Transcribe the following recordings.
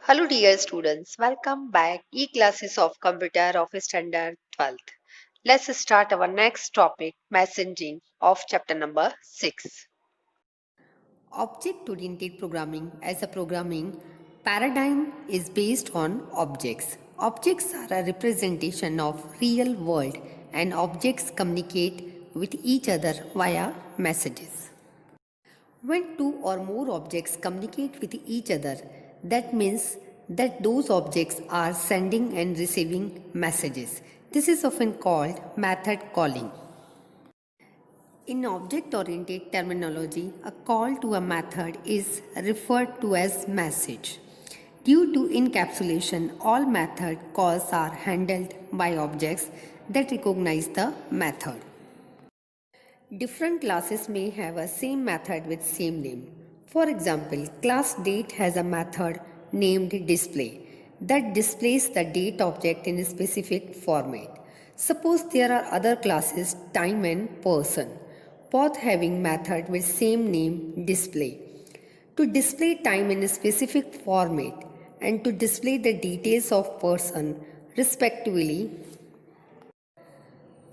Hello dear students, welcome back e-classes of Computer of Standard 12th. Let's start our next topic, messaging of chapter number 6. Object oriented programming as a programming paradigm is based on objects. Objects are a representation of real world and objects communicate with each other via messages. When two or more objects communicate with each other, that means that those objects are sending and receiving messages. This is often called method calling. In object oriented terminology, a call to a method is referred to as message. Due to encapsulation, all method calls are handled by objects that recognize the method. Different classes may have a same method with same name. For example, class date has a method named display that displays the date object in a specific format. Suppose there are other classes time and person, both having method with same name display. To display time in a specific format and to display the details of person respectively,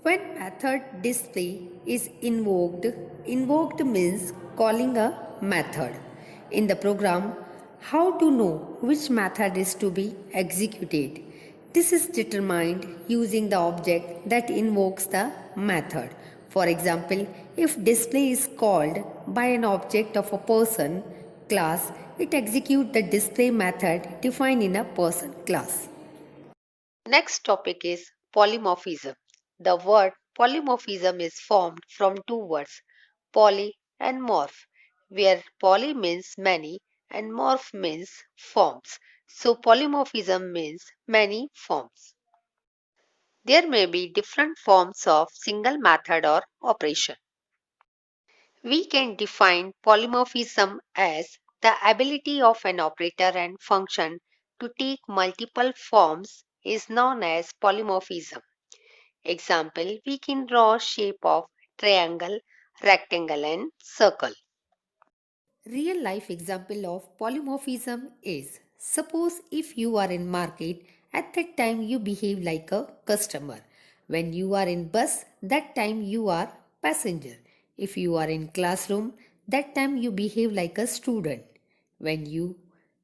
when method display is invoked means calling a method. In the program, how to know which method is to be executed? This is determined using the object that invokes the method. For example, if display is called by an object of a person class, it executes the display method defined in a person class. Next topic is polymorphism. The word polymorphism is formed from two words, poly and morph, where poly means many and morph means forms. So polymorphism means many forms. There may be different forms of single method or operation. We can define polymorphism as the ability of an operator and function to take multiple forms is known as polymorphism. Example, we can draw shape of triangle, rectangle and circle. Real life example of polymorphism is suppose if you are in market at that time you behave like a customer. When you are in bus that time you are passenger. If you are in classroom that time you behave like a student. When you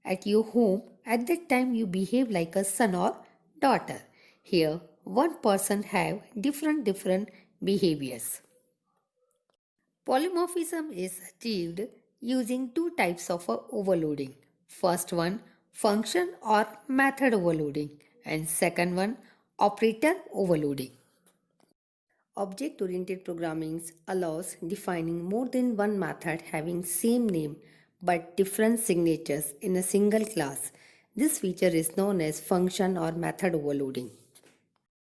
at your home at that time you behave like a son or daughter. Here one person have different behaviors. Polymorphism is achieved using two types of overloading. First one, function or method overloading, and second one, operator overloading. Object-oriented programming allows defining more than one method having same name but different signatures in a single class. This feature is known as function or method overloading.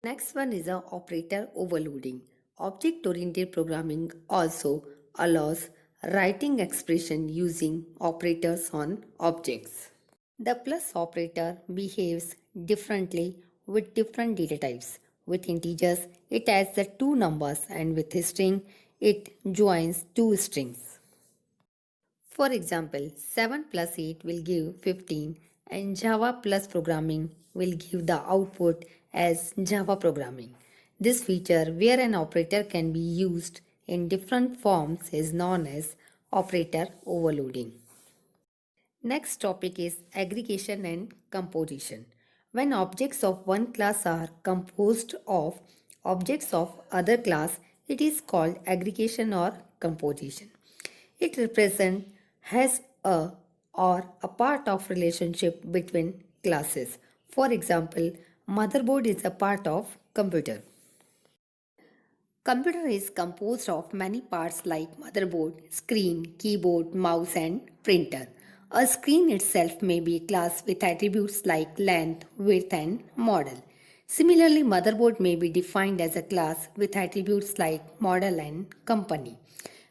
Next one is a operator overloading. Object-oriented programming also allows writing expression using operators on objects. The plus operator behaves differently with different data types. With integers, it adds the two numbers and with a string, it joins two strings. For example, 7 plus 8 will give 15 and Java plus programming will give the output as Java programming. This feature where an operator can be used in different forms is known as operator overloading. Next topic is aggregation and composition. When objects of one class are composed of objects of other class, it is called aggregation or composition. It represents has a or a part of relationship between classes. For example, motherboard is a part of computer. Computer is composed of many parts like motherboard, screen, keyboard, mouse and printer. A screen itself may be a class with attributes like length, width and model. Similarly, motherboard may be defined as a class with attributes like model and company.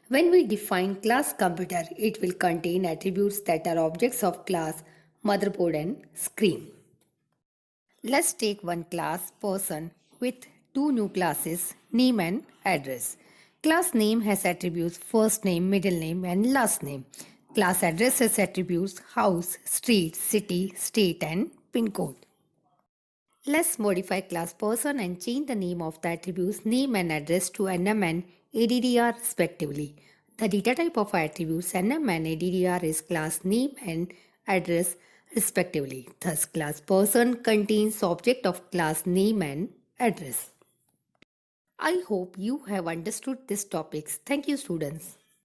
When we define class computer, it will contain attributes that are objects of class motherboard and screen. Let's take one class person with two new classes name and address. Class name has attributes first name, middle name and last name. Class address has attributes house, street, city, state, and pin code. Let's modify class person and change the name of the attributes name and address to NM and ADDR respectively. The data type of attributes NM and ADDR is class name and address respectively. Thus, class person contains object of class name and address. I hope you have understood these topics. Thank you, students.